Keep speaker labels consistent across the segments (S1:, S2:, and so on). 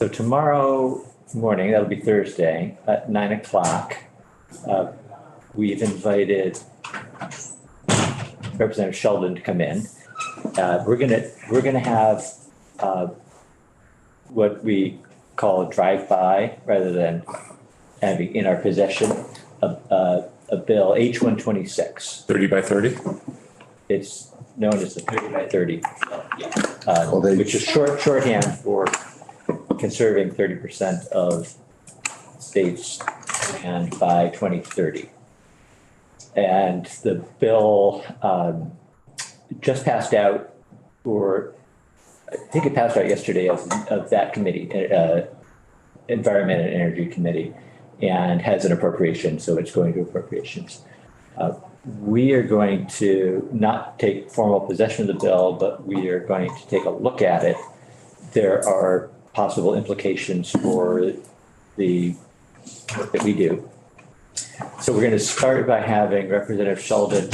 S1: So tomorrow morning, that'll be Thursday at 9 o'clock. We've invited Representative Sheldon to come in. We're gonna have what we call a drive-by rather than having in our possession a bill H-126.
S2: 30 by 30?
S1: It's known as the 30 by 30,
S3: Well,
S1: which is shorthand for conserving 30% of state's land by 2030. And the bill just passed out, or I think it passed out yesterday of that committee, Environment and Energy Committee, and has an appropriation, so it's going to appropriations. We are going to not take formal possession of the bill, but we are going to take a look at it. There are possible implications for the work that we do. So we're going to start by having Representative Sheldon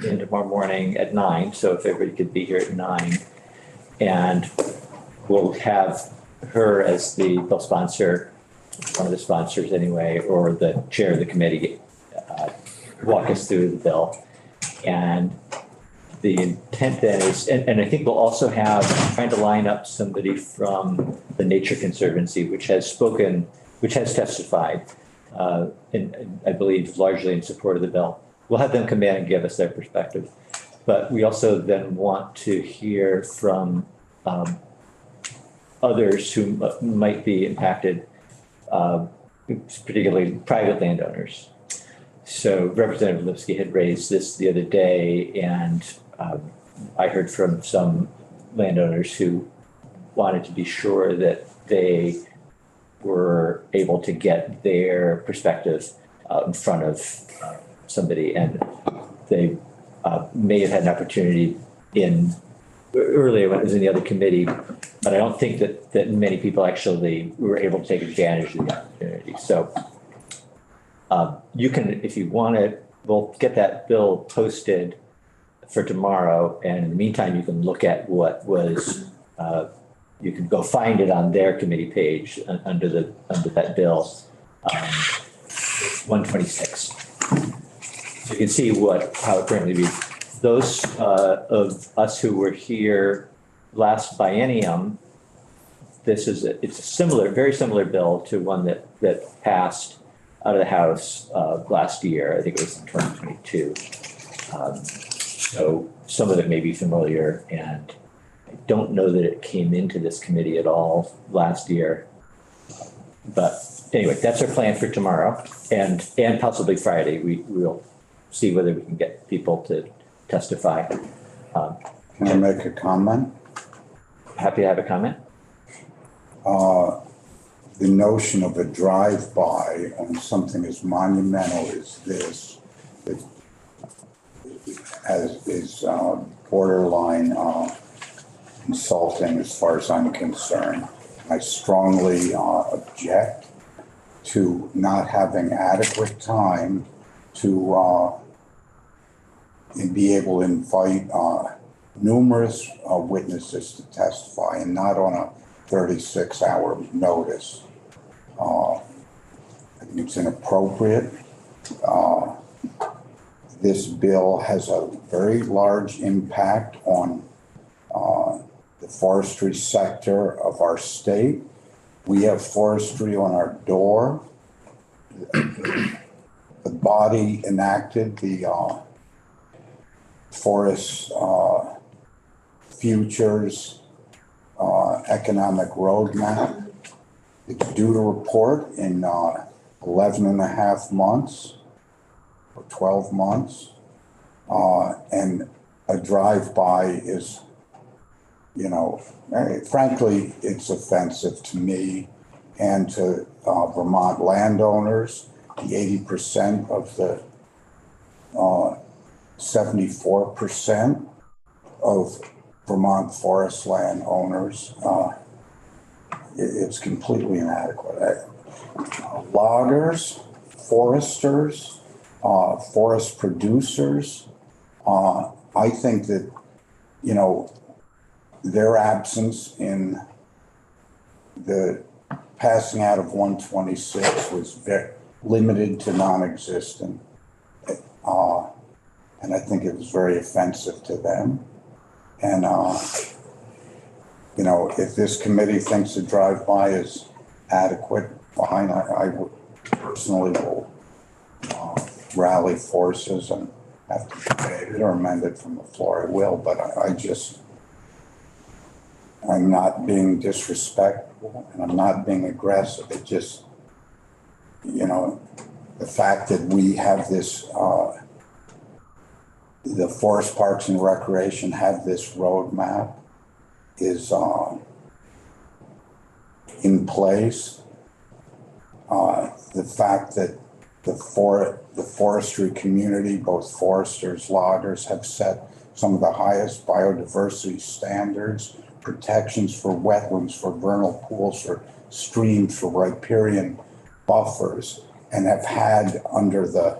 S1: in tomorrow morning at 9. So if everybody could be here at 9, and we'll have her as the bill sponsor, one of the sponsors anyway, or the chair of the committee, walk us through the bill. And the intent then is, and I think we'll also have, trying to line up somebody from the Nature Conservancy, which has testified, and I believe largely in support of the bill. We'll have them come in and give us their perspective. But we also then want to hear from others who might be impacted, particularly private landowners. So Representative Lipsky had raised this the other day, and I heard from some landowners who wanted to be sure that they were able to get their perspective out in front of somebody, and they may have had an opportunity earlier when it was in the other committee, but I don't think that many people actually were able to take advantage of the opportunity. So you can, if you want it, we'll get that bill posted for tomorrow. And in the meantime, you can look at what was, you can go find it on their committee page under that bill, 126. So you can see how it currently reads. Those of us who were here last biennium, it's a similar, very similar bill to one that passed out of the House last year. I think it was in 2022. So some of it may be familiar, and I don't know that it came into this committee at all last year. But anyway, that's our plan for tomorrow and possibly Friday. We'll see whether we can get people to testify.
S3: Can I make a comment?
S1: Happy to have a comment.
S3: The notion of a drive-by on something as monumental as this is borderline insulting as far as I'm concerned. I strongly object to not having adequate time to be able to invite numerous witnesses to testify, and not on a 36-hour notice. I think it's inappropriate. This bill has a very large impact on the forestry sector of our state. We have forestry on our door. The body enacted the Forest Futures Economic Roadmap. It's due to report in 11 and a half months or 12 months. And a drive-by is, frankly, it's offensive to me and to Vermont landowners. The 80% of the 74% of Vermont forest land owners, it's completely inadequate. Loggers, foresters, forest producers, I think that, their absence in the passing out of 126 was very limited to non-existent. And I think it was very offensive to them. And, you know, if this committee thinks a drive-by is adequate, fine, I would personally will rally forces and have to debate it or amend it from the floor, I will, but I'm not being disrespectful and I'm not being aggressive. It just, you know, the fact that we have this, the Forest Parks and Recreation have this roadmap is in place. The fact that the forestry community, both foresters, loggers, have set some of the highest biodiversity standards, protections for wetlands, for vernal pools, for streams, for riparian buffers, and have had under the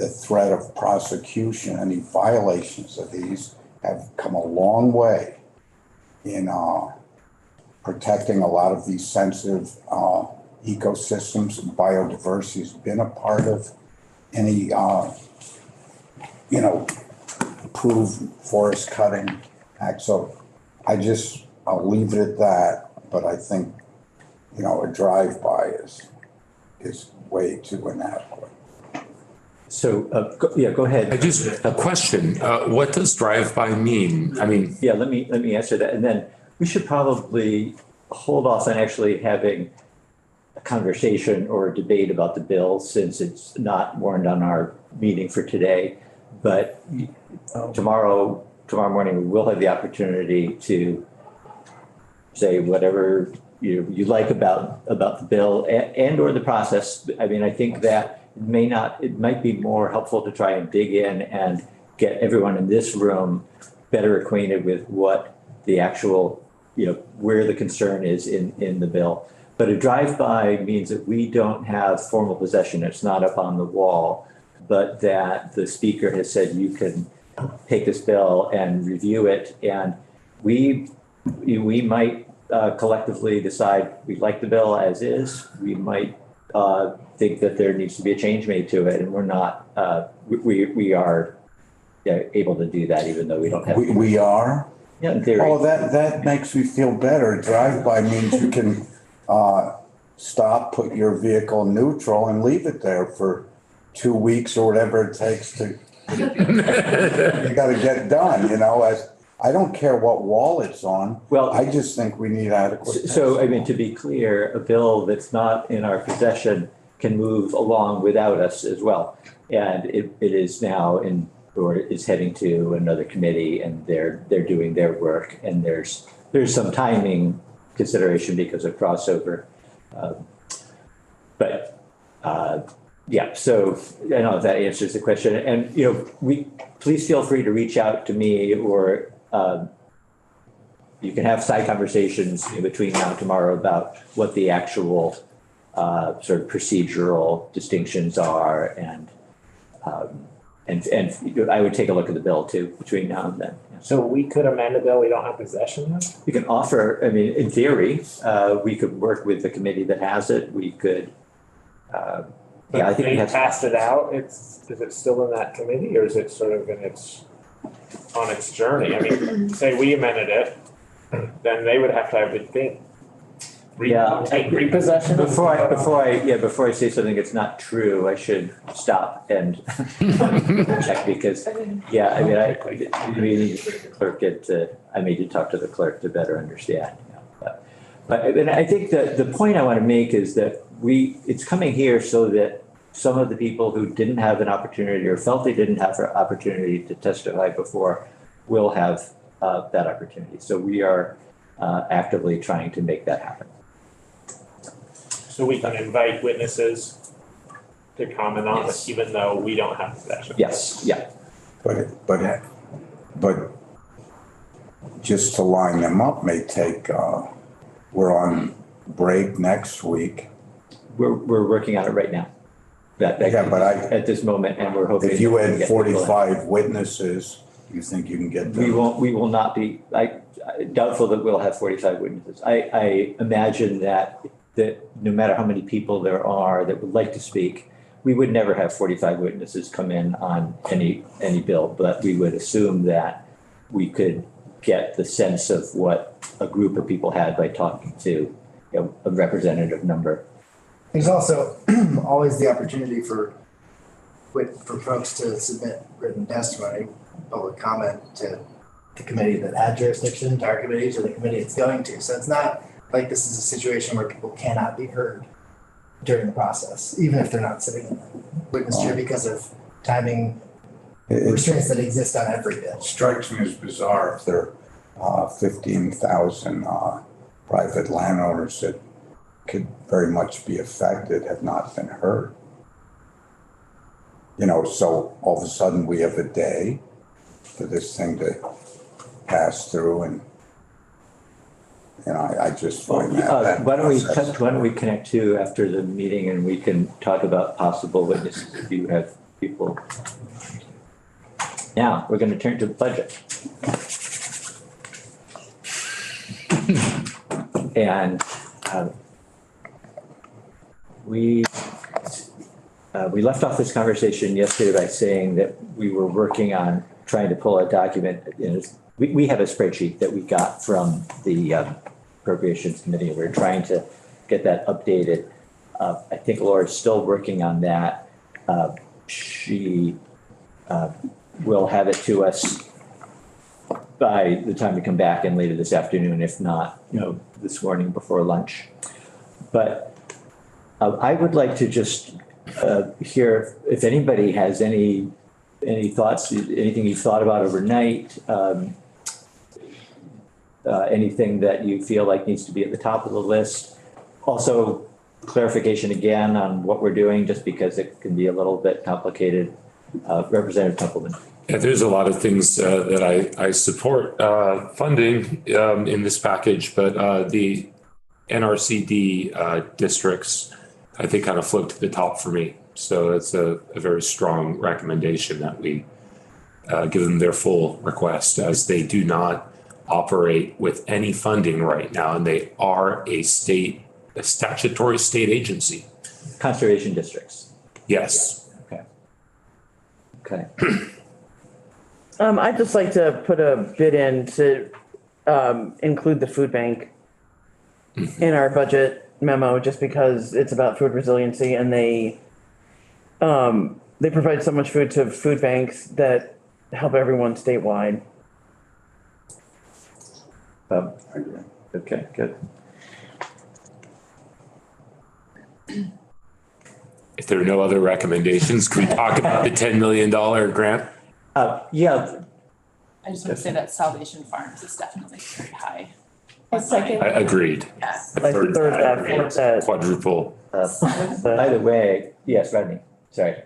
S3: threat of prosecution, any violations of these have come a long way in protecting a lot of these sensitive ecosystems. Biodiversity has been a part of any, you know, approved forest cutting act. So I'll leave it at that. But I think, you know, a drive-by is way too inadequate.
S1: So, go ahead.
S2: A question. What does drive-by mean? I mean,
S1: Yeah, let me answer that. And then we should probably hold off on actually having a conversation or a debate about the bill since it's not warned on our meeting for today. But tomorrow morning, we will have the opportunity to say whatever you like about the bill and or the process. I mean, I think that it might be more helpful to try and dig in and get everyone in this room better acquainted with what the actual, where the concern is in the bill. But a drive-by means that we don't have formal possession. It's not up on the wall, but that the speaker has said you can take this bill and review it. And we might collectively decide we like the bill as is. We might think that there needs to be a change made to it, and we're not. We are able to do that, even though we don't have.
S3: We are.
S1: Yeah, in theory.
S3: Oh, that makes me feel better. Drive-by means you can stop, put your vehicle in neutral, and leave it there for 2 weeks or whatever it takes to. You got to get done, as. I don't care what wall it's on. Well, I just think we need adequate.
S1: So, I mean, to be clear, a bill that's not in our possession can move along without us as well. And it is now or is heading to another committee, and they're doing their work. And there's some timing consideration because of crossover. Yeah, so I don't know if that answers the question. And, please feel free to reach out to me or you can have side conversations in between now and tomorrow about what the actual sort of procedural distinctions are, and I would take a look at the bill too between now and then. Yeah.
S4: So we could amend a bill we don't have possession of?
S1: We can offer. I mean, in theory, we could work with the committee that has it. We could. I think we have
S4: passed it out. Is it still in that committee, or is it sort of on its journey? I mean, say we amended it, then they would have to, I would think, take repossession.
S1: Before I say something that's not true, I should stop and check because, I mean, the clerk I need to talk to the clerk to better understand. But I think that the point I want to make is that it's coming here so that some of the people who didn't have an opportunity or felt they didn't have an opportunity to testify before will have that opportunity. So we are actively trying to make that happen.
S4: So we can invite witnesses to comment on this, even though we don't have possession.
S1: Yes, yeah.
S3: But just to line them up may take, we're on break next week.
S1: We're working on it right now. But at this moment, and we're hoping.
S3: If you had 45 witnesses, you think you can get them?
S1: We will not be. doubtful that we'll have 45 witnesses. I imagine that no matter how many people there are that would like to speak, we would never have 45 witnesses come in on any bill, but we would assume that we could get the sense of what a group of people had by talking to a representative number.
S5: There's also always the opportunity for folks to submit written testimony, public comment to the committee that had jurisdiction, to our committee, to the committee it's going to. So it's not like this is a situation where people cannot be heard during the process, even if they're not sitting in the witness chair because of timing restraints that exist on every bill.
S3: Strikes me as bizarre if there are 15,000 private landowners that could very much be affected have not been heard. So all of a sudden we have a day for this thing to pass through, and I just find that.
S1: Why don't we connect to after the meeting and we can talk about possible witnesses if you have people. Now, we're going to turn to the budget. And we left off this conversation yesterday by saying that we were working on trying to pull a document. We have a spreadsheet that we got from the Appropriations Committee. We're trying to get that updated. I think Laura's still working on that. She will have it to us by the time we come back and later this afternoon, if not, this morning before lunch. But I would like to just hear if anybody has any thoughts, anything you've thought about overnight, anything that you feel like needs to be at the top of the list. Also, clarification again on what we're doing, just because it can be a little bit complicated. Representative Templeman.
S2: Yeah, there's a lot of things that I support funding in this package, but the NRCD districts, I think, kind of float to the top for me. So it's a very strong recommendation that we give them their full request, as they do not operate with any funding right now, and they are a statutory state agency.
S1: Conservation districts.
S2: Yes.
S1: Okay.
S6: I'd just like to put a bid in to include the food bank in our budget memo, just because it's about food resiliency, and they provide so much food to food banks that help everyone statewide.
S1: Okay, good.
S2: If there are no other recommendations, can we talk about the $10 million grant?
S1: Yeah.
S7: I just want to say that Salvation Farms is definitely very high.
S2: Agreed.
S7: Yeah.
S6: Like fourth that.
S2: Quadruple.
S1: By the way, yes, Rodney, sorry.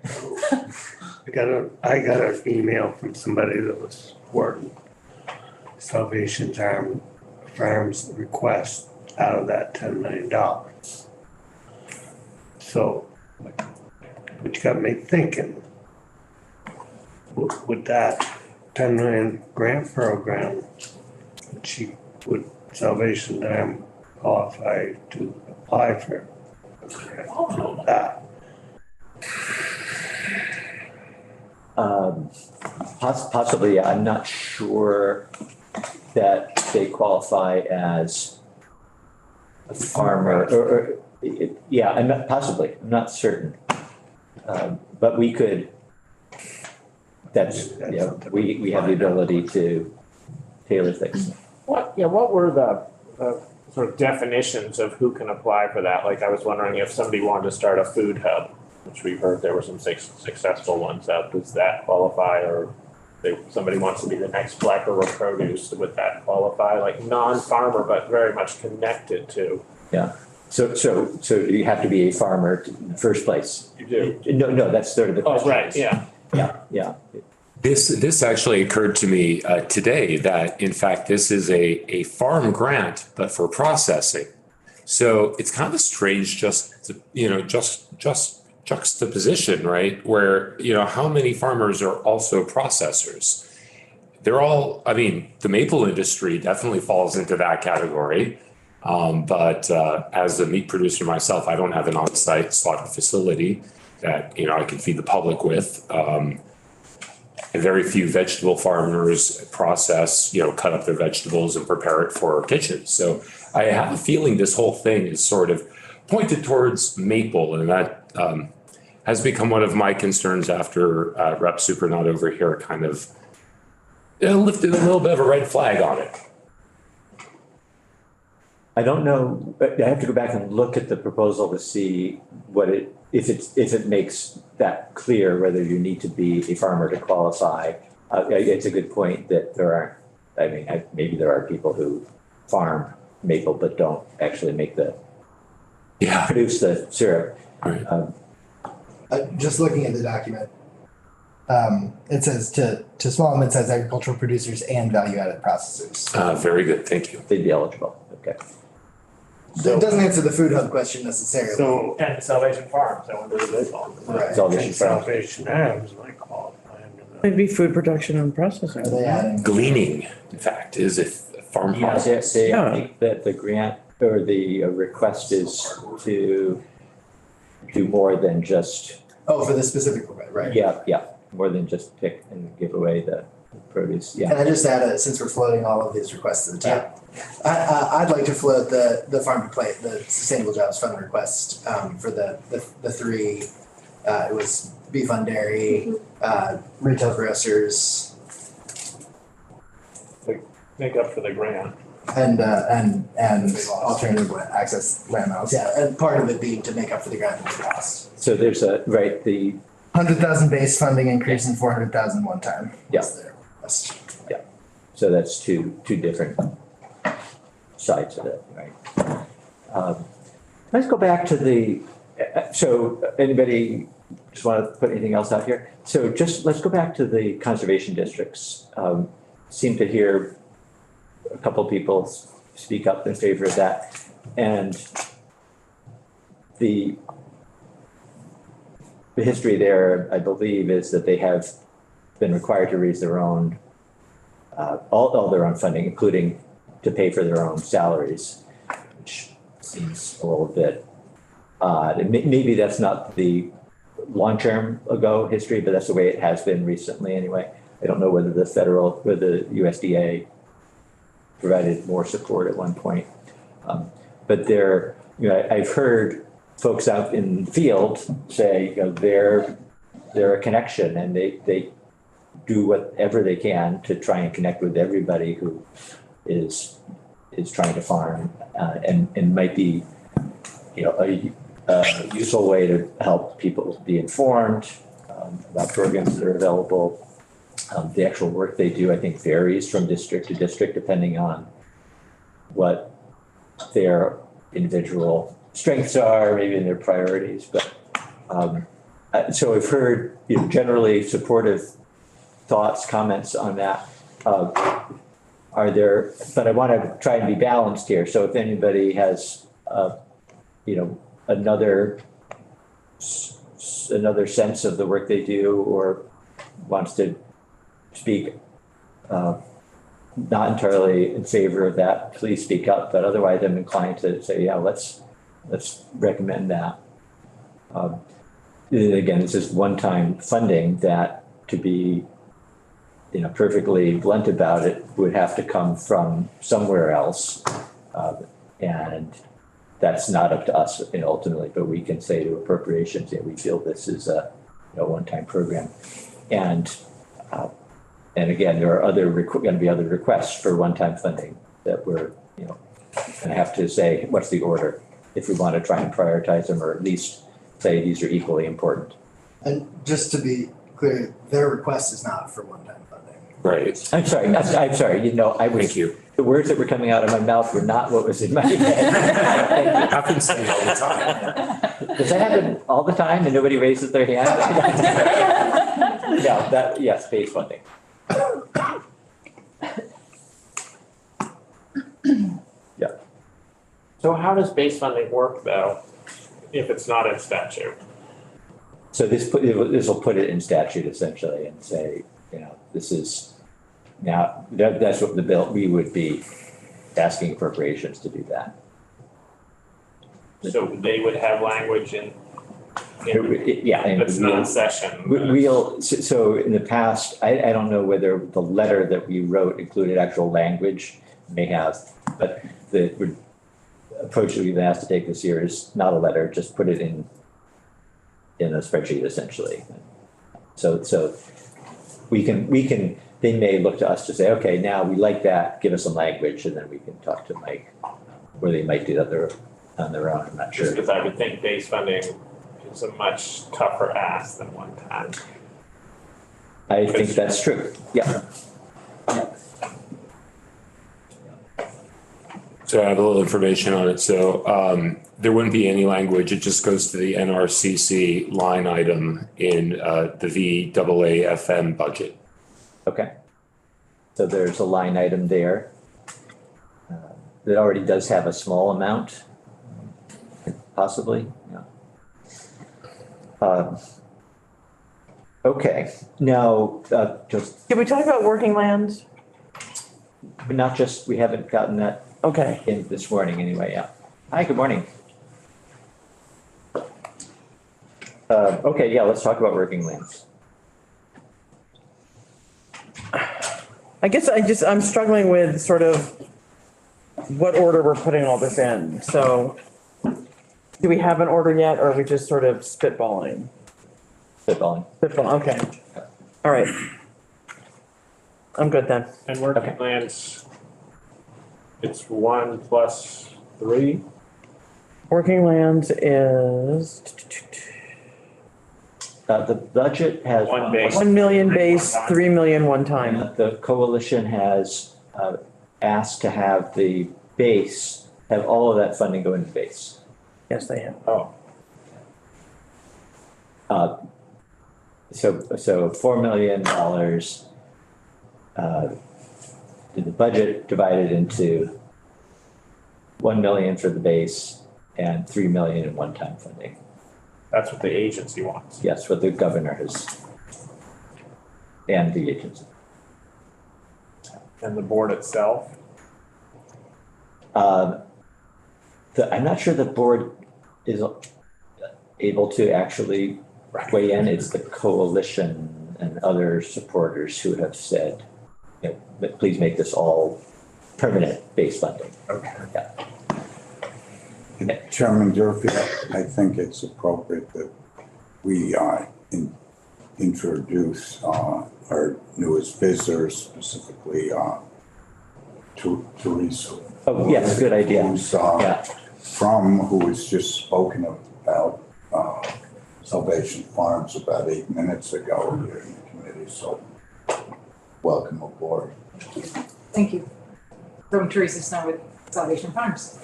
S8: I got an email from somebody that was supporting Salvation Farms request out of that $10 million. So, which got me thinking, would that 10 million grant program, would Salvation Army qualify to apply for that?
S1: Possibly, I'm not sure that they qualify as a farmer yeah, I'm not certain. But we could, we have the ability to tailor things.
S4: What were the sort of definitions of who can apply for that? Like, I was wondering if somebody wanted to start a food hub, which we heard there were some successful ones out. Does that qualify? Or somebody wants to be the next Black River Produce, would that qualify? Like non-farmer, but very much connected to.
S1: Yeah. So you have to be a farmer in the first place.
S4: You do?
S1: No, that's sort of the question.
S4: Oh, right, yeah.
S1: Yeah.
S2: This actually occurred to me today, that in fact this is a farm grant, but for processing. So it's kind of a strange just juxtaposition, right? Where how many farmers are also processors? they're all, I mean, the maple industry definitely falls into that category. But as a meat producer myself, I don't have an on-site slaughter facility that, I can feed the public with. And very few vegetable farmers process, cut up their vegetables and prepare it for kitchens. So I have a feeling this whole thing is sort of pointed towards maple, and that has become one of my concerns after Rep. Supernaut over here kind of lifted a little bit of a red flag on it.
S1: I don't know, I have to go back and look at the proposal to see if it makes that clear whether you need to be a farmer to qualify. It's a good point that maybe there are people who farm maple but don't actually produce the syrup.
S2: Right.
S5: Just looking at the document, it says to small and mid-sized agricultural producers and value-added processors.
S2: Very good, thank you.
S1: They'd be eligible, okay.
S5: It doesn't answer the food hub question necessarily.
S8: So,
S4: And Salvation Farms, I wonder who they fall under.
S5: Right.
S1: Salvation
S8: and
S1: Farms.
S8: Salvation Arms might qualify under that.
S6: Maybe food production and
S5: Are
S6: processing.
S5: they adding?
S2: Gleaning, in fact, is a farm.
S1: Yes, I
S6: Yeah.
S1: think that the grant or the request is to do more than just,
S5: Oh, for the specific permit, right?
S1: yeah, more than just pick and give away the produce, yeah.
S5: Can I just add, since we're floating all of these requests to the top? I'd like to float the farm to plate, the Sustainable Jobs Fund request, for the three, it was beef on dairy, retail grocers,
S4: Make up for the grant.
S5: and alternative access landmills, yeah, and part of it being to make up for the grant that we lost.
S1: So there's the
S5: 100,000 base funding increase and 400,000 one time.
S1: Yeah.
S5: That's
S1: So that's two different sides of it, right? Let's go back to so anybody just want to put anything else out here? So let's go back to the conservation districts. Seem to hear a couple people speak up in favor of that. And the history there, I believe, is that they have been required to raise their own all their own funding, including to pay for their own salaries, which seems a little bit odd. And maybe that's not the long-term ago history, but that's the way it has been recently anyway. I don't know whether the USDA provided more support at one point. But I've heard folks out in the field say, they're a connection, and they do whatever they can to try and connect with everybody who is trying to farm, and might be, a useful way to help people be informed about programs that are available. The actual work they do, I think, varies from district to district depending on what their individual strengths are, maybe in their priorities. But so I've heard generally supportive thoughts, comments on that. Are there? But I want to try and be balanced here. So if anybody has, another sense of the work they do, or wants to speak not entirely in favor of that, please speak up. But otherwise, I'm inclined to say, yeah, let's recommend that. Again, this is one-time funding that, to be perfectly blunt about it, would have to come from somewhere else. And that's not up to us ultimately, but we can say to appropriations that we feel this is a one-time program. And again, there are going to be other requests for one-time funding that we're going to have to say, what's the order, if we want to try and prioritize them, or at least say these are equally important.
S5: And just to be clear, their request is not for one-time funding.
S2: Right.
S1: I'm sorry.
S2: Thank you.
S1: The words that were coming out of my mouth were not what was in my head.
S2: Happens to me all the time.
S1: Does that happen all the time and nobody raises their hand? Yes, base funding. Yeah.
S4: So how does base funding work though, if it's not in statute?
S1: So this will put it in statute essentially and say, this is Now, that's what the bill, we would be asking appropriations to do that.
S4: So they would have language in,
S1: Yeah. and
S4: that's non-session.
S1: We'll, so in the past, I don't know whether the letter that we wrote included actual language, may have, but the approach that we've been asked to take this year is not a letter, just put it in a spreadsheet essentially. So we can, they may look to us to say, okay, now we like that, give us some language, and then we can talk to Mike, or they might do that on their own, I'm not
S4: Just
S1: sure.
S4: because I would think base funding is a much tougher ask than one time.
S1: I think that's true, yeah.
S2: So I have a little information on it. So there wouldn't be any language. It just goes to the NRCC line item in the VAAFM budget.
S1: Okay. So there's a line item there that already does have a small amount, possibly, yeah. Okay, now, just,
S6: Can we talk about working lands?
S1: not just, we haven't gotten that
S6: Okay.
S1: in this morning anyway, yeah. Hi, good morning. Okay, yeah, let's talk about working lands.
S6: I guess I'm struggling with sort of what order we're putting all this in. So do we have an order yet, or are we just sort of spitballing?
S1: Spitballing.
S6: Spitball, okay. All right. I'm good then.
S4: And working
S1: Okay.
S4: lands, it's 1 plus 3.
S6: Working lands is
S1: The budget has.
S4: One base.
S6: 1 million base, 3 million one time.
S1: The coalition has asked to have the base, have all of that funding go into base.
S6: Yes, they have.
S4: Oh,
S1: So $4 million in the budget divided into 1 million for the base and 3 million in one-time funding.
S4: that's what the agency wants.
S1: Yes, what the governor has and the agency.
S4: And the board itself,
S1: I'm not sure the board is able to actually weigh in. It's the coalition and other supporters who have said, you know, but please make this all permanent base funding.
S4: okay.
S1: Yeah.
S3: Chairman Durfee, I think it's appropriate that we introduce our newest visitors, specifically Teresa.
S1: Oh, yes, good idea.
S3: Who's
S1: Yeah.
S3: who was just spoken about Salvation Farms about 8 minutes ago here in the committee, so welcome aboard.
S9: Thank you. From Teresa Snow with Salvation Farms.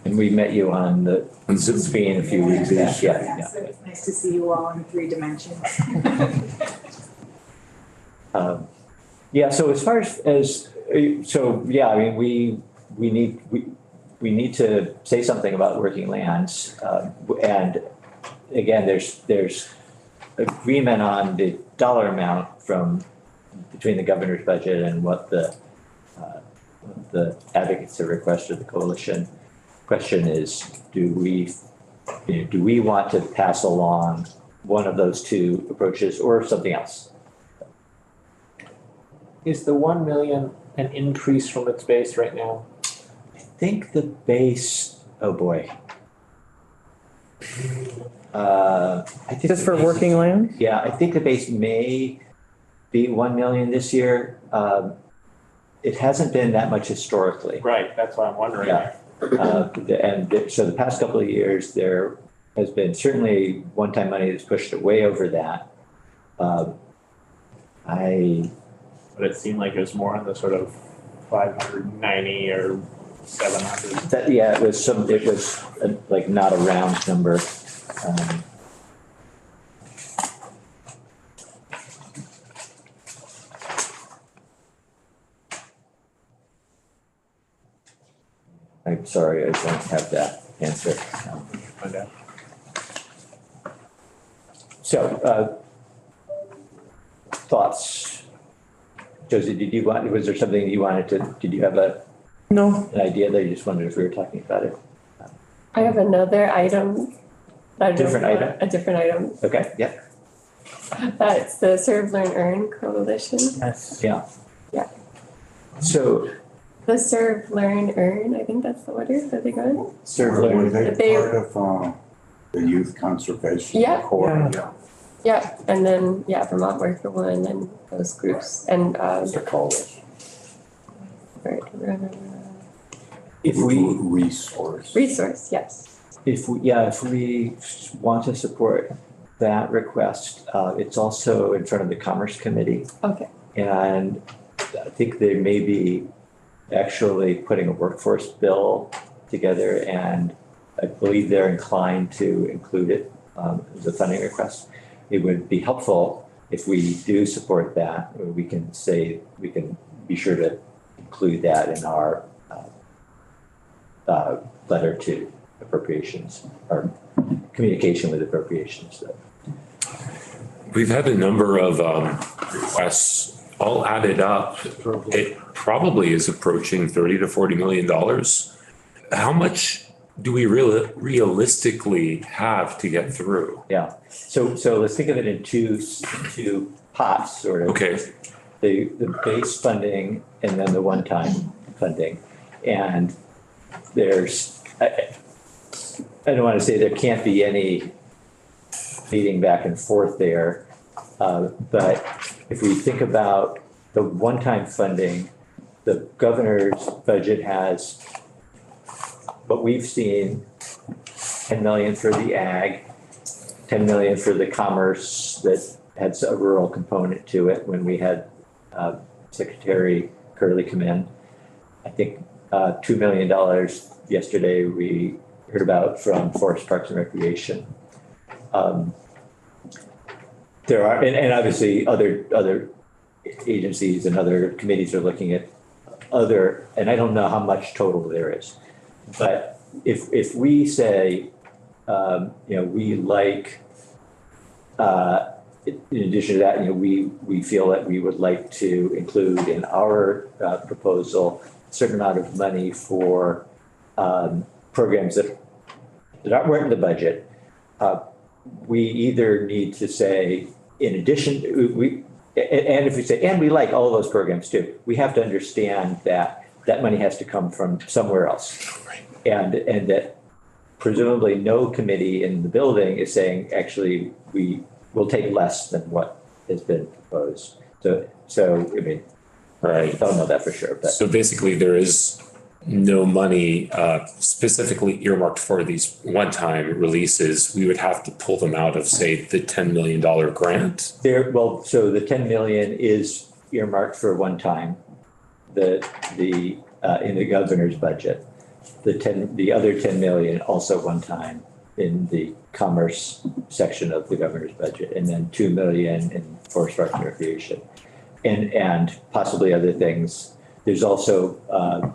S1: And we met you on the screen a few weeks back. Yeah,
S9: So it's nice to see you all in 3 dimensions.
S1: Yeah, so as far as, so, yeah, I mean, we need to say something about working lands. And again, there's agreement on the dollar amount between the governor's budget and what the advocates have requested, the coalition. Question is, do we want to pass along one of those two approaches or something else?
S4: Is the 1 million an increase from its base right now?
S1: I think the base, oh boy. I think
S6: Just
S1: the
S6: for
S1: base-
S6: working land?
S1: Yeah, I think the base may be 1 million this year. It hasn't been that much historically.
S4: Right, that's what I'm wondering.
S1: Yeah. So the past couple of years, there has been certainly one-time money that's pushed it way over that.
S4: But it seemed like it was more on the sort of 590 or 700.
S1: Yeah, it was like not a round number. I'm sorry, I don't have that answer.
S4: Find out.
S1: So, thoughts, Josie, was there something you wanted to, did you have
S6: No,
S1: an idea that you just wondered if we were talking about it?
S10: I have another item. I don't know
S1: Different
S10: if you
S1: item?
S10: want A different item.
S1: Okay, yeah.
S10: That's the Serve, Learn, Earn Coalition.
S6: yes.
S1: Yeah.
S10: Yeah.
S1: So
S10: The Serve, Learn, Earn, I think that's the order that they go
S1: serve,
S3: Were
S1: learn,
S3: they
S10: They-
S3: part of the youth conservation?
S10: Yeah.
S3: Corps?
S6: Yeah.
S10: in. Yeah, and then, yeah, Vermont Work for One and those groups and,
S3: What's it called?
S1: if we,
S3: Resource.
S10: Resource, yes.
S1: if we want to support that request, it's also in front of the Commerce Committee.
S10: Okay,
S1: And I think they may be actually putting a workforce bill together, and I believe they're inclined to include it as a funding request. It would be helpful if we do support that, we can be sure to include that in our letter to appropriations or communication with appropriations.
S2: We've had a number of requests, all added up. It probably is approaching $30 to $40 million. How much do we realistically have to get through?
S1: Yeah, so let's think of it in two pots, sort of.
S2: Okay,
S1: The base funding and then the one-time funding. And there's, I don't want to say there can't be any meeting back and forth there. But if we think about the one-time funding, the governor's budget has what we've seen, 10 million for the ag, 10 million for the commerce that had a rural component to it when we had Secretary Curley come in. I think $2 million yesterday we heard about from Forest Parks and Recreation. There are, and obviously other agencies and other committees are looking at other, and I don't know how much total there is. But if we say, we like, in addition to that, we feel that we would like to include in our proposal a certain amount of money for programs that weren't in the budget. We either need to say, in addition, and if we say, and we like all those programs too, we have to understand that that money has to come from somewhere else. And that presumably no committee in the building is saying, actually, we will take less than what has been proposed. So I mean,
S2: right.
S1: I don't know that for sure, but.
S2: So basically there is no money specifically earmarked for these one-time releases. We would have to pull them out of, say, the $10 million grant.
S1: So the 10 million is earmarked for one time, in the governor's budget. The other 10 million also one time in the commerce section of the governor's budget, and then 2 million in forest parks and recreation. And possibly other things. There's also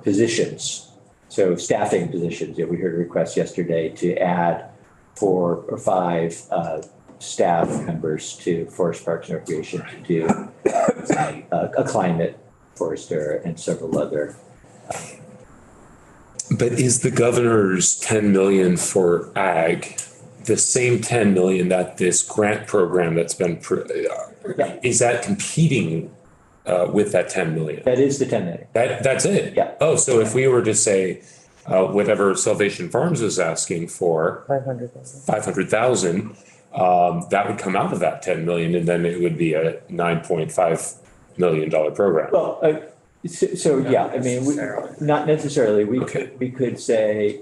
S1: positions, so staffing positions. We heard a request yesterday to add 4 or 5 staff members to Forest Parks and Recreation to do a climate forester and several other.
S2: But is the governor's 10 million for ag the same 10 million that this grant program that's been, is that competing with that 10 million?
S1: That is the 10 million.
S2: That's it?
S1: Yeah.
S2: Oh, so if we were to say, whatever Salvation Farms is asking for,
S6: 500,000.
S2: 500,000, that would come out of that 10 million, and then it would be a $9.5 million program.
S1: Well, so yeah, I mean, not necessarily. We could say,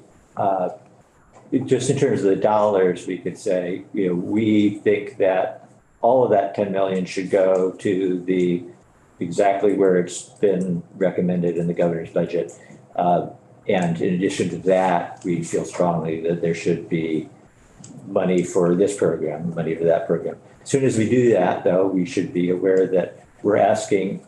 S1: just in terms of the dollars, we could say, we think that all of that 10 million should go to exactly where it's been recommended in the governor's budget. And in addition to that, we feel strongly that there should be money for this program, money for that program. As soon as we do that, though, we should be aware that we're asking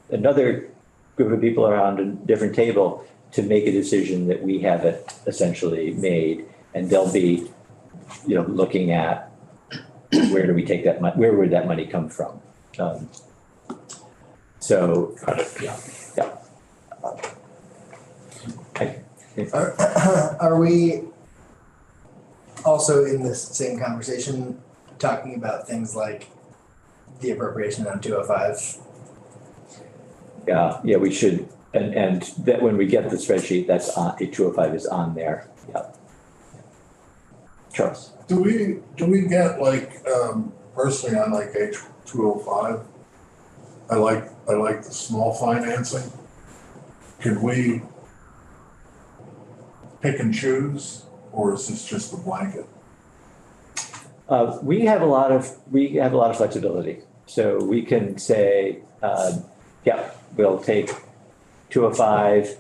S1: another group of people around a different table to make a decision that we haven't essentially made. And they'll be, looking at where do we take that money, where would that money come from? So,
S2: Got it.
S1: yeah.
S5: Are we also in this same conversation talking about things like the appropriation on 205?
S1: Yeah, we should, and that when we get the spreadsheet, that's on, the 205 is on there, yeah. Charles?
S11: Do we get like, personally, I like H 205. I like the small financing. Could we pick and choose, or is this just a blanket?
S1: We have a lot of flexibility. So we can say, yeah, we'll take 205.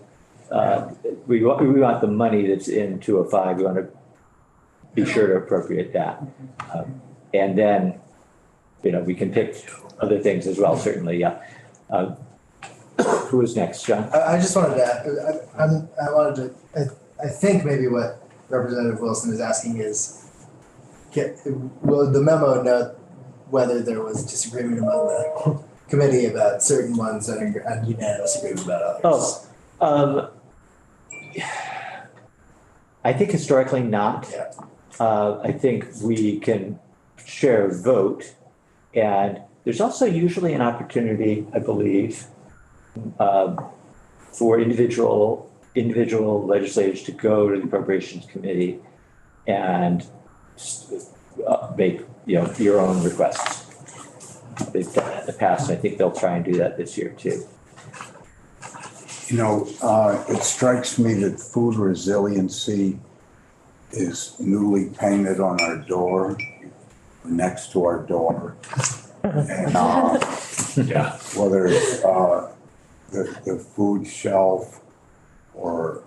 S1: We want the money that's in 205. We want to be sure to appropriate that. And then, we can pick other things as well, certainly, yeah. Who is next, John?
S5: I just wanted to, I think maybe what Representative Wilson is asking is, will the memo note whether there was disagreement among the committee about certain ones and unanimous agreement about others?
S1: I think historically not.
S5: Yeah.
S1: I think we can share a vote, and there's also usually an opportunity, I believe, for individual legislators to go to the Appropriations Committee and make, your own requests. They've done that in the past, and I think they'll try and do that this year too.
S3: It strikes me that food resiliency is newly painted on our door, next to our door. And
S2: Yeah.
S3: whether it's the food shelf or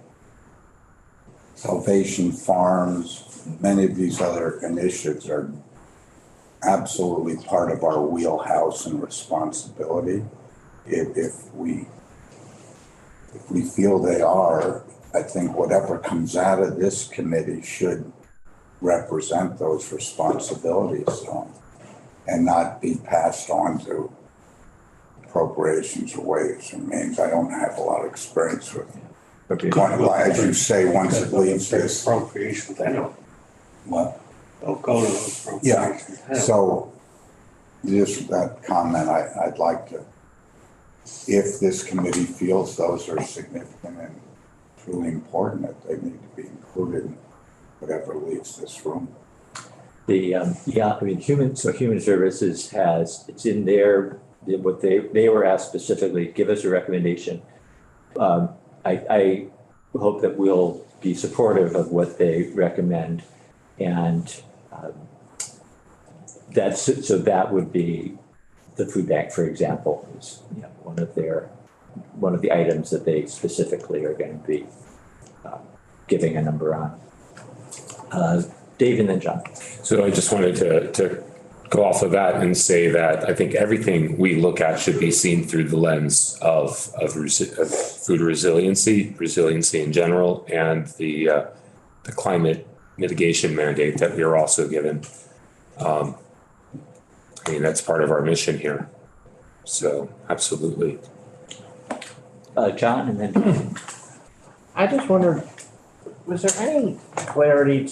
S3: Salvation Farms, many of these other initiatives are absolutely part of our wheelhouse and responsibility. If we feel they are, I think whatever comes out of this committee should represent those responsibilities and not be passed on to appropriations or ways and means. I don't have a lot of experience with it. As you say, once it leaves this.
S8: Appropriations, they don't go to those
S3: Yeah,
S8: appropriations.
S3: so just that comment, I'd like to, if this committee feels those are significant and truly important, that they need to be included in whatever leaves this room.
S1: Human Services it's in there, what they were asked specifically, give us a recommendation. I hope that we'll be supportive of what they recommend, and that would be the food bank, for example, is one of the items that they specifically are going to be giving a number on. Dave and then John.
S2: So I just wanted to go off of that and say that I think everything we look at should be seen through the lens of food resiliency in general, and the climate mitigation mandate that we are also given. That's part of our mission here. So absolutely.
S1: John and then.
S4: I just wondered, was there any clarity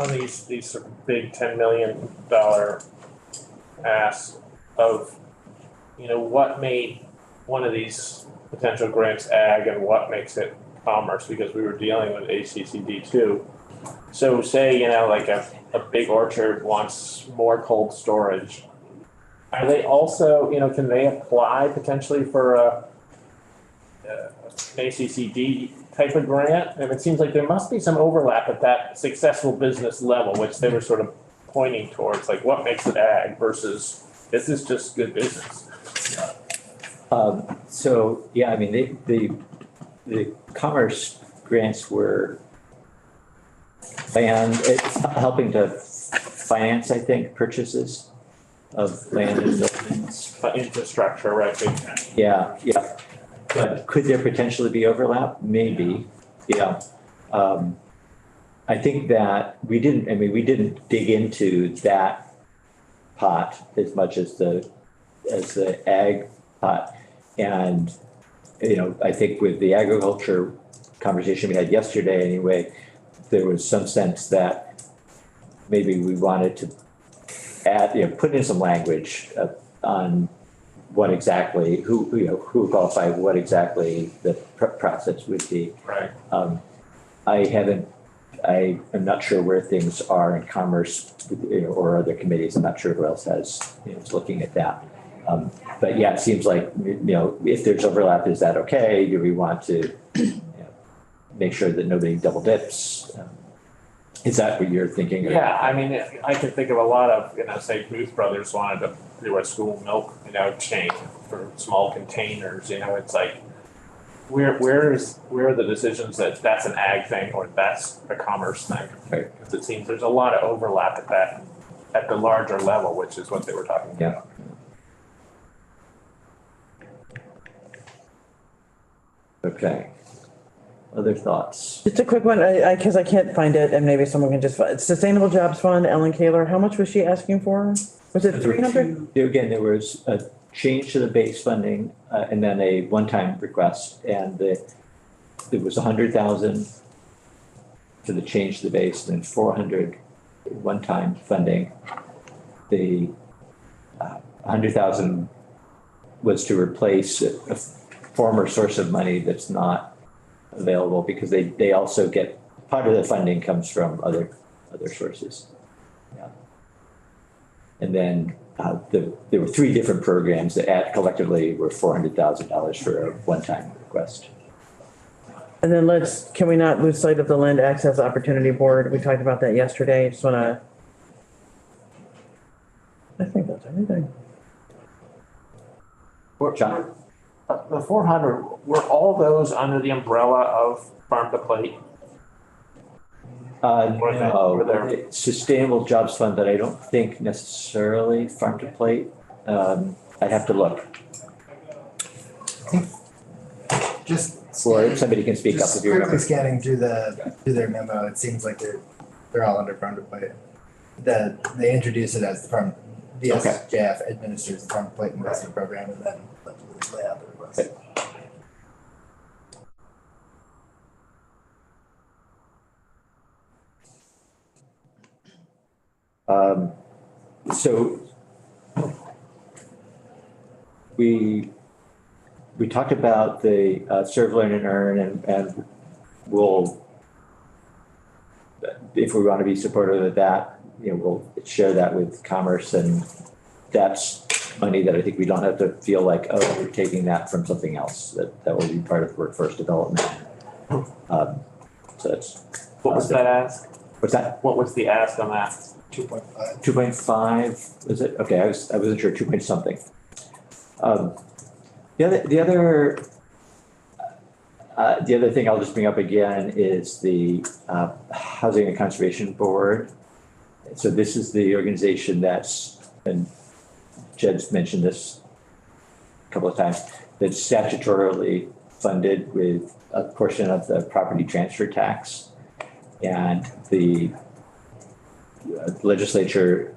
S4: on these sort of big $10 million asks of, what made one of these potential grants ag and what makes it commerce, because we were dealing with ACCD too. So say, like a big orchard wants more cold storage. Are they also, can they apply potentially for an ACCD type of grant? And it seems like there must be some overlap at that successful business level, which they were sort of pointing towards, like what makes it ag versus this is just good business.
S1: The commerce grants were helping to finance, I think, purchases of land and buildings.
S4: Infrastructure, right?
S1: Yeah. But could there potentially be overlap? Maybe, yeah. I think that we didn't dig into that pot as much as the ag And, I think with the agriculture conversation we had yesterday anyway, there was some sense that maybe we wanted to add, put in some language on what exactly, who would qualify, what exactly the process would be.
S4: Right.
S1: I am not sure where things are in commerce, or other committees. I'm not sure who else is looking at that. But yeah, it seems like, if there's overlap, is that okay? Do we want to make sure that nobody double dips? Is that what you're thinking?
S4: Yeah, I mean, I can think of a lot of, say Booth Brothers wanted to do a school milk, chain for small containers, it's like, where are the decisions that that's an ag thing or that's a commerce thing?
S1: Right.
S4: Because it seems there's a lot of overlap at the larger level, which is what they were talking about.
S1: Yeah. Okay. Other thoughts?
S6: Just a quick one, because I can't find it, and maybe someone can just, Sustainable Jobs Fund, Ellen Kaler, how much was she asking for? Was it 300?
S1: Again, there was a change to the base funding, and then a one-time request, and there was 100,000 for the change to the base, and then 400 one-time funding. The 100,000 was to replace a former source of money that's not available, because they also get, part of the funding comes from other sources. Yeah. And then there were 3 different programs that collectively were $400,000 for a one-time request.
S6: And then can we not lose sight of the Land Access Opportunity Board? We talked about that yesterday. I think that's everything.
S1: John?
S4: The 400, were all those under the umbrella of Farm to Plate?
S1: No, the Sustainable Jobs Fund, that I don't think necessarily Farm to Plate. I'd have to look. Or somebody can speak up
S5: Just
S1: if you remember.
S5: quickly scanning through their memo, it seems like they're all under Farm to Plate. They introduce it as the SJF administers the Farm to Plate investment program, and then lay out the request.
S1: Okay. So we talked about the serve, learn, and earn, and we'll, if we want to be supportive of that, we'll share that with Commerce, and that's money that I think we don't have to feel like, oh, we're taking that from something else, that will be part of workforce development. So that's.
S4: What was that ask?
S1: What's that?
S4: What was the ask on that?
S5: 2.5.
S1: 2.5, is it? Okay, I wasn't sure, 2 point something. The other thing I'll just bring up again is the Housing and Conservation Board. So this is the organization and Jed's mentioned this a couple of times, that's statutorily funded with a portion of the property transfer tax. And the legislature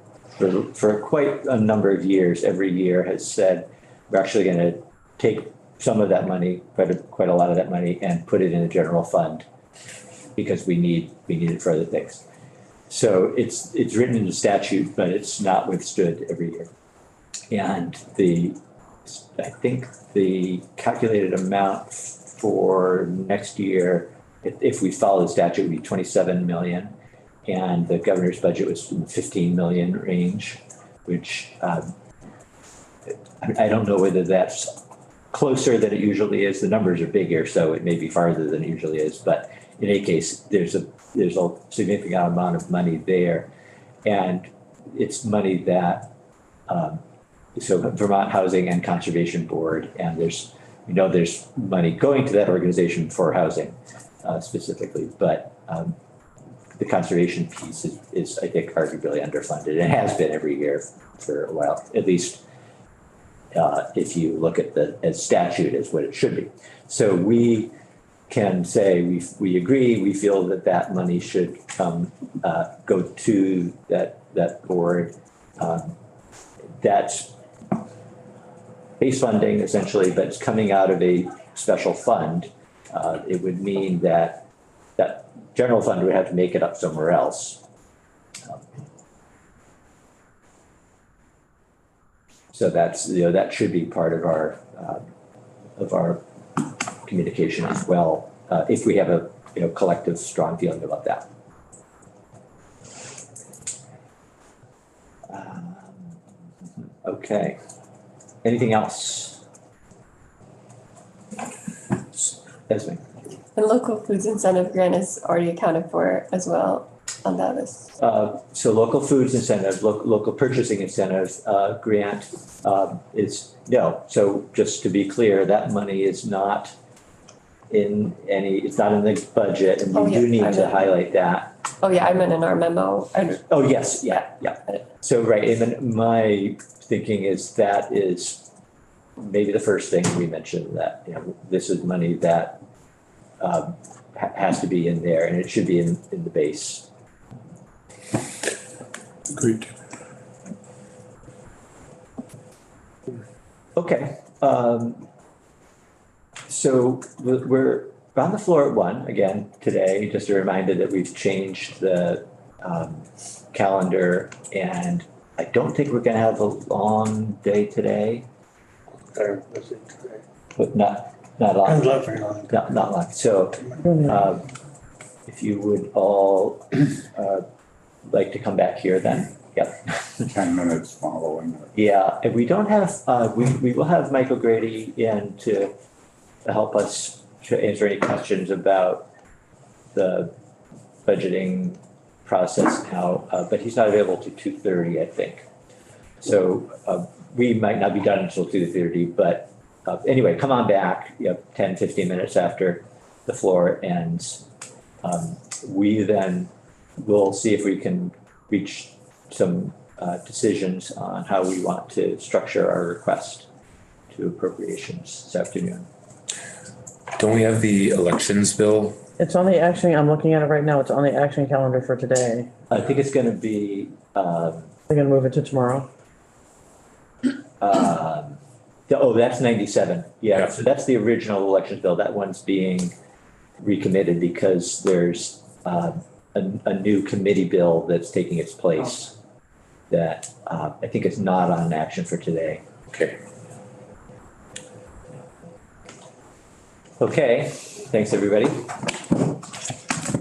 S1: for quite a number of years, every year has said, we're actually going to take some of that money, quite a lot of that money, and put it in a general fund because we need it for other things. So it's written in the statute, but it's not withstood every year. And I think the calculated amount for next year, if we follow the statute, would be 27 million. And the governor's budget was in the 15 million range, which I don't know whether that's closer than it usually is. The numbers are bigger, so it may be farther than it usually is. But in any case, there's a significant amount of money there. And it's money that, so Vermont Housing and Conservation Board, and there's money going to that organization for housing specifically, but the conservation piece is I think arguably underfunded. It has been every year for a while, at least if you look at the statute as what it should be. So we can say we agree, we feel that money should go to that board. That's base funding essentially, but it's coming out of a special fund, it would mean that that general fund would have to make it up somewhere else. So that's, that should be part of our communication as well, if we have a, collective strong feeling about that. Okay. Anything else? Esme?
S10: And local foods incentive grant is already accounted for as well on that list.
S1: So local foods incentive, local purchasing incentive, grant, is, no. So just to be clear, that money is not in it's not in the budget, and
S10: Oh,
S1: we
S10: yeah,
S1: do need
S10: I
S1: to
S10: meant-
S1: highlight that.
S10: Oh, yeah, I meant in our memo.
S1: Oh, yes, yeah. So, right, and then my thinking is that is maybe the first thing we mentioned, that, this is money that has to be in there, and it should be in the base.
S2: Agreed.
S1: Okay, so we're on the floor at 1 again today, just a reminder that we've changed the calendar, and I don't think we're gonna have a long day today,
S8: There was it today.
S1: but not
S8: I
S1: long,
S8: love very long.
S1: not long. So if you would all like to come back here then, yep.
S3: 10 minutes following it.
S1: Yeah, and we don't have, we will have Michael Grady in to help us to answer any questions about the budgeting process now, but he's not available to 2:30, I think. So we might not be done until 2:30, but anyway, come on back, 10, 15 minutes after the floor ends. We then will see if we can reach some decisions on how we want to structure our request to appropriations this afternoon.
S2: Don't we have the elections bill?
S6: It's on the action, I'm looking at it right now, it's on the action calendar for today.
S1: I think it's gonna be,
S6: They're gonna move it to tomorrow.
S1: that's 97. Yeah,
S2: Yeah.
S1: so that's the original elections bill. That one's being recommitted because there's a new committee bill that's taking its place that I think is not on action for today.
S2: Okay.
S1: Okay, thanks, everybody.